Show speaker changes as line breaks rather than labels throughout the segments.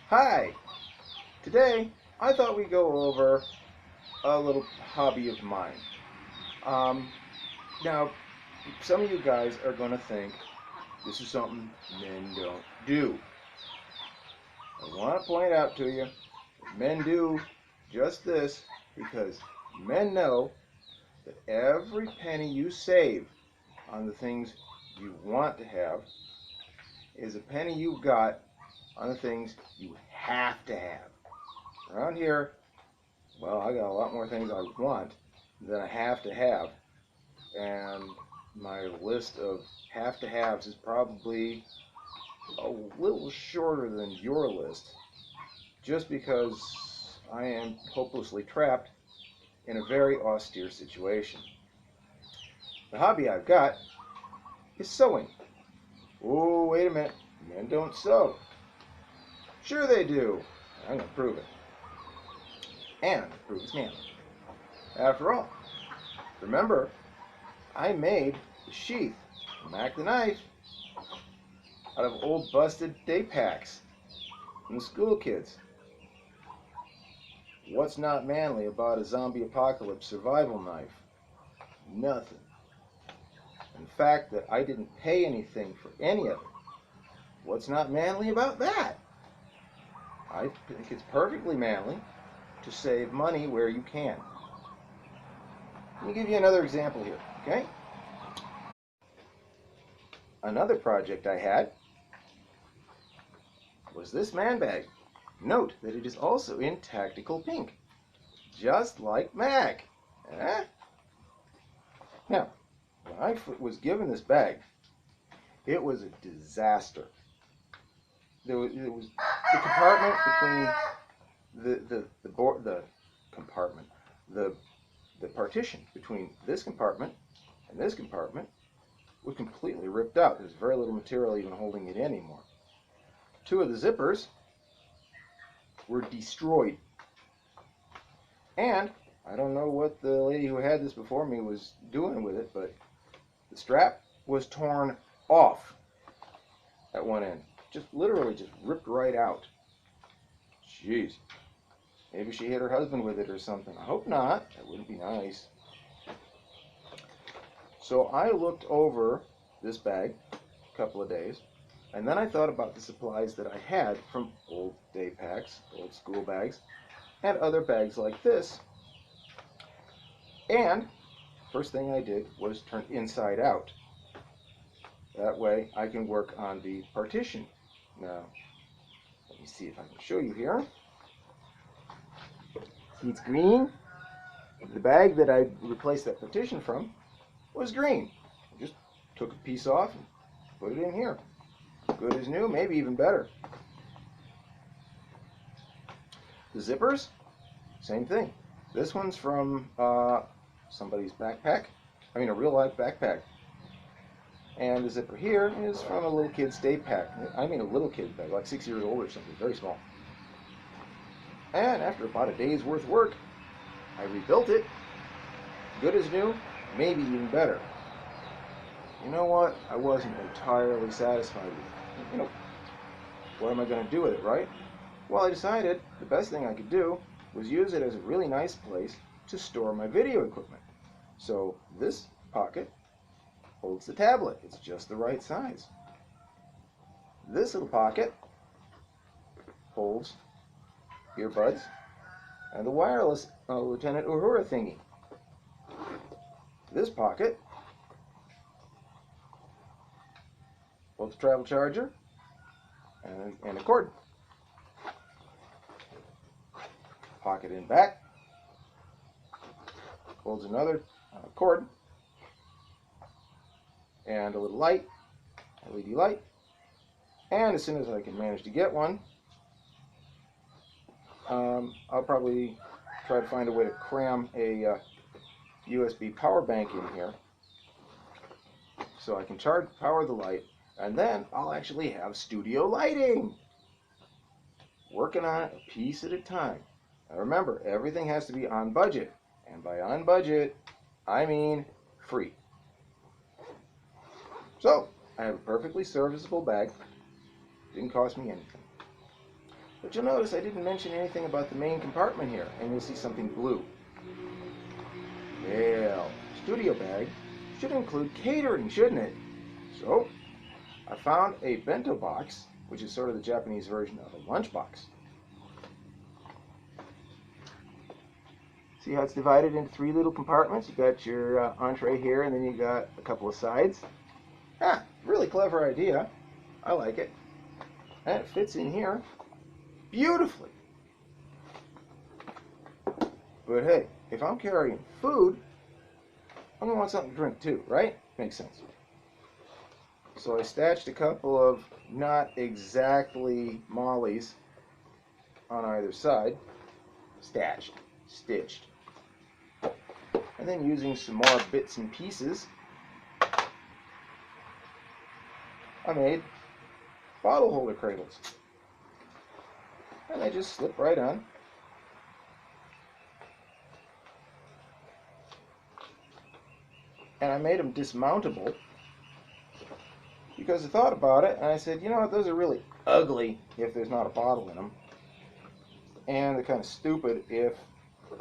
Hi! Today, I thought we'd go over a little hobby of mine. Um, Now, some of you guys are going to think this is something men don't do. I want to point out to you that men do just this because men know that every penny you save on the things you want to have is a penny you got on the things you have to have. Around here, well, I got a lot more things I want than I have to have. And my list of have to haves is probably a little shorter than your list, just because I am hopelessly trapped in a very austere situation. The hobby I've got is sewing. Oh, wait a minute. Men don't sew. Sure they do. I'm going to prove it. And prove it's manly. After all, remember, I made the sheath, Mac the knife, out of old busted day packs from the school kids. What's not manly about a zombie apocalypse survival knife? Nothing. And the fact that I didn't pay anything for any of it. What's not manly about that? I think it's perfectly manly to save money where you can. Let me give you another example here, okay? Another project I had was this man bag. Note that it is also in tactical pink, just like Mac. Eh? Now, when I was given this bag, it was a disaster. There was the compartment between the partition between this compartment and this compartment was completely ripped out. There's very little material even holding it in anymore. Two of the zippers were destroyed. And I don't know what the lady who had this before me was doing with it, but the strap was torn off at one end. Just literally just ripped right out. Jeez. Maybe she hit her husband with it or something. I hope not. That wouldn't be nice. So I looked over this bag a couple of days, and then I thought about the supplies that I had from old day packs, old school bags, and other bags like this. And first thing I did was turn inside out. That way I can work on the partition. Now, let me see if I can show you here. See, it's green. The bag that I replaced that partition from was green. I just took a piece off and put it in here. Good as new, maybe even better. The zippers, same thing. This one's from somebody's backpack. I mean a real life backpack. And the zipper here is from a little kid's day pack. I mean a little kid's bag, like 6 years old or something, very small. And after about a day's worth of work, I rebuilt it. Good as new, maybe even better. You know what? I wasn't entirely satisfied with it. You know, what am I going to do with it, right? Well, I decided the best thing I could do was use it as a really nice place to store my video equipment. So this pocket holds the tablet. It's just the right size. This little pocket holds earbuds and the wireless Lieutenant Uhura thingy. This pocket holds a travel charger and a cord. Pocket in back holds another cord and a little light, LED light. And as soon as I can manage to get one, I'll probably try to find a way to cram a USB power bank in here so I can power the light, and then I'll actually have studio lighting. Working on it a piece at a time. Now remember, everything has to be on budget, and by on budget, I mean free. So I have a perfectly serviceable bag. Didn't cost me anything. But you'll notice I didn't mention anything about the main compartment here, and you'll see something blue. Well, studio bag should include catering, shouldn't it? So, I found a bento box, which is sort of the Japanese version of a lunchbox. See how it's divided into 3 little compartments? You got your entree here, and then you got a couple of sides. Ah, really clever idea. I like it. And it fits in here beautifully. But hey, if I'm carrying food, I'm going to want something to drink too, right? Makes sense. So I stashed a couple of not exactly mollies on either side. Stashed, stitched. And then using some more bits and pieces, I made bottle holder cradles. And they just slip right on. And I made them dismountable because I thought about it and I said, you know what, those are really ugly if there's not a bottle in them. And they're kind of stupid if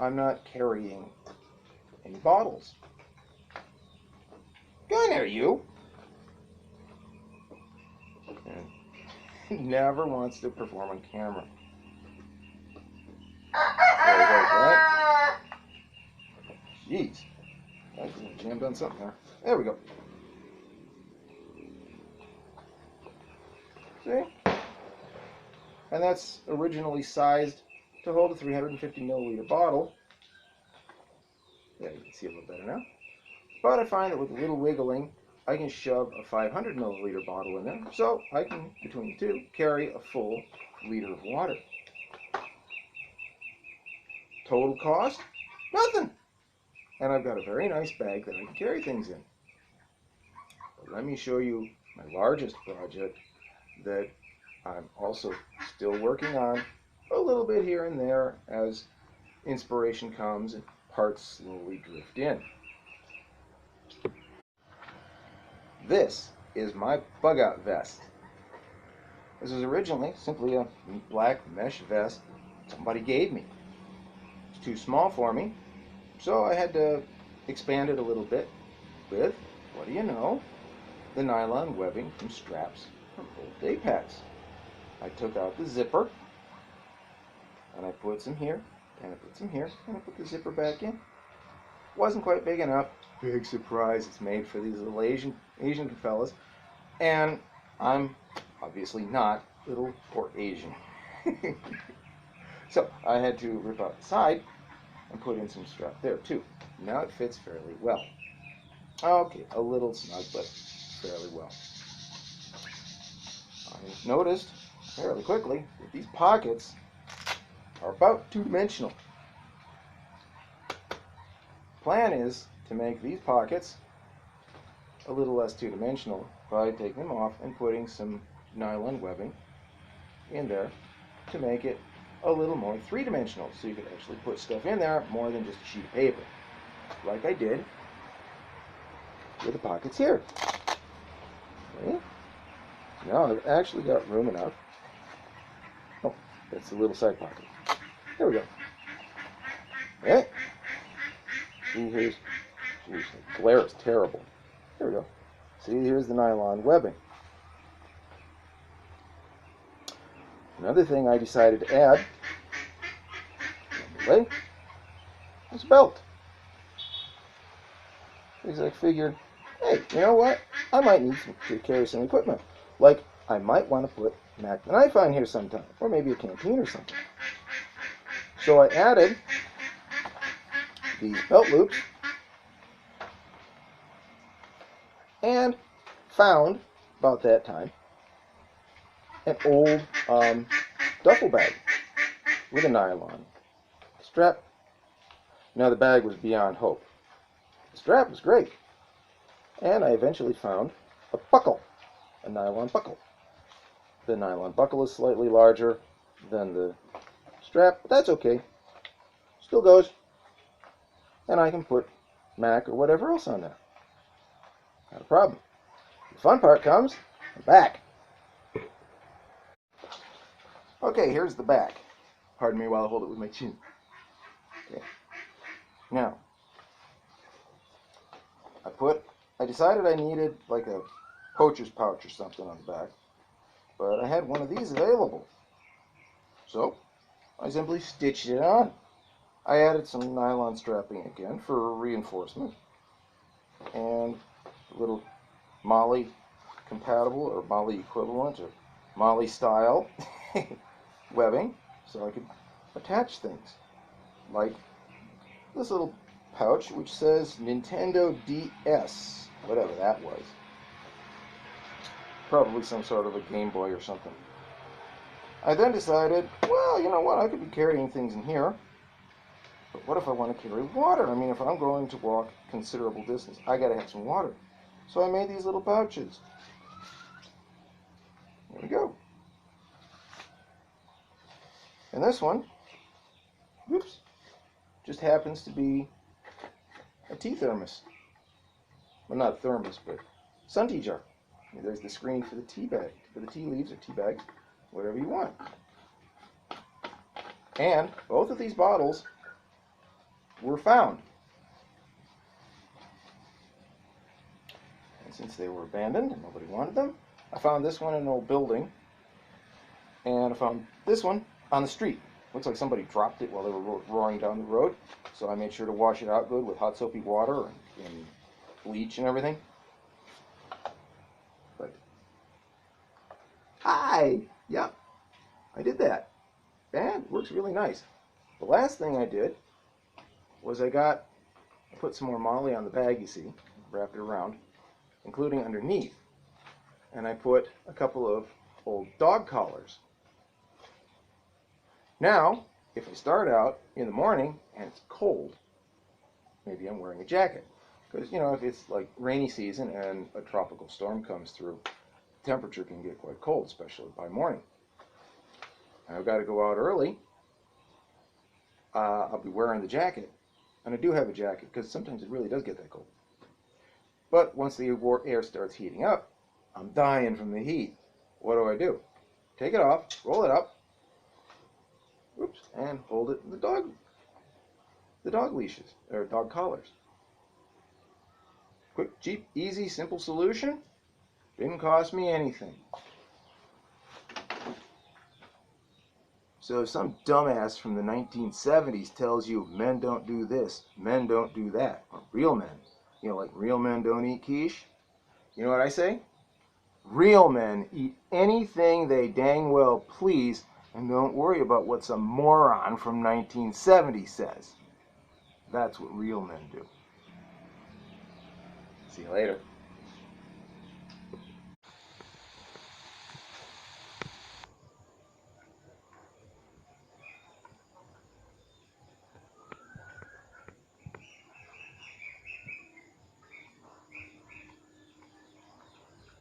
I'm not carrying any bottles. Go in there, you! And he never wants to perform on camera. There we go, right? Jeez. I jammed on something there. There we go. See? And that's originally sized to hold a 350 milliliter bottle. Yeah, you can see a little better now. But I find that with a little wiggling, I can shove a 500 milliliter bottle in there. So I can, between the two, carry a full liter of water. Total cost? Nothing. And I've got a very nice bag that I can carry things in. But let me show you my largest project that I'm also still working on a little bit here and there as inspiration comes and parts slowly drift in. This is my bug out vest. This was originally simply a black mesh vest somebody gave me. It's too small for me, so I had to expand it a little bit with, what do you know, the nylon webbing from straps from old day pads. I took out the zipper, and I put some here, and I put some here, and I put the zipper back in. Wasn't quite big enough. Big surprise, it's made for these little Asian fellas. And I'm obviously not little or Asian. So I had to rip out the side and put in some strap there too. Now it fits fairly well. Okay, a little snug, but fairly well. I noticed fairly quickly that these pockets are about 2-dimensional. Plan is to make these pockets a little less 2-dimensional by taking them off and putting some nylon webbing in there to make it a little more 3-dimensional, so you could actually put stuff in there more than just a sheet of paper, like I did with the pockets here. Okay. Now I've actually got room enough. Oh, that's a little side pocket. There we go. Okay. See, here's, geez, the glare is terrible. There we go. See, here's the nylon webbing. Another thing I decided to add, anyway, is a belt. Because I figured, hey, you know what? I might need to carry some equipment. Like, I might want to put Mac the knife on here sometime, or maybe a canteen or something. So I added these belt loops and found, about that time, an old duffel bag with a nylon strap. Now the bag was beyond hope. The strap was great. And I eventually found a buckle, a nylon buckle. The nylon buckle is slightly larger than the strap, but that's okay. Still goes. And I can put Mac or whatever else on there. Not a problem. The fun part comes, I'm back. Okay, here's the back. Pardon me while I hold it with my chin. Okay. Now, I decided I needed like a poacher's pouch or something on the back, but I had one of these available. So, I simply stitched it on. I added some nylon strapping again for reinforcement, and a little Molly compatible or Molly equivalent or Molly style webbing so I could attach things like this little pouch which says Nintendo DS, whatever that was. Probably some sort of a Game Boy or something. I then decided, well, you know what, I could be carrying things in here, but what if I want to carry water? I mean, if I'm going to walk considerable distance, I gotta have some water. So I made these little pouches. There we go. And this one, whoops, just happens to be a tea thermos. Well, not a thermos, but sun tea jar. And there's the screen for the tea bag, for the tea leaves or tea bag, whatever you want. And both of these bottles were found. And since they were abandoned and nobody wanted them, I found this one in an old building, and I found this one on the street. Looks like somebody dropped it while they were roaring down the road, so I made sure to wash it out good with hot soapy water and bleach and everything. But hi, yep, I did that, and it works really nice. The last thing I did was I put some more Molly on the bag, you see, wrapped it around, including underneath, and I put a couple of old dog collars. Now, if I start out in the morning and it's cold, maybe I'm wearing a jacket. Because, you know, if it's like rainy season and a tropical storm comes through, the temperature can get quite cold, especially by morning. I've got to go out early. I'll be wearing the jacket. And I do have a jacket because sometimes it really does get that cold. But once the air starts heating up, I'm dying from the heat. What do? Take it off, roll it up, oops, and hold it in the dog leashes, or dog collars. Quick, cheap, easy, simple solution. Didn't cost me anything. So if some dumbass from the 1970s tells you men don't do this, men don't do that, or real men, you know, like real men don't eat quiche, you know what I say? Real men eat anything they dang well please, and don't worry about what some moron from 1970 says. That's what real men do. See you later.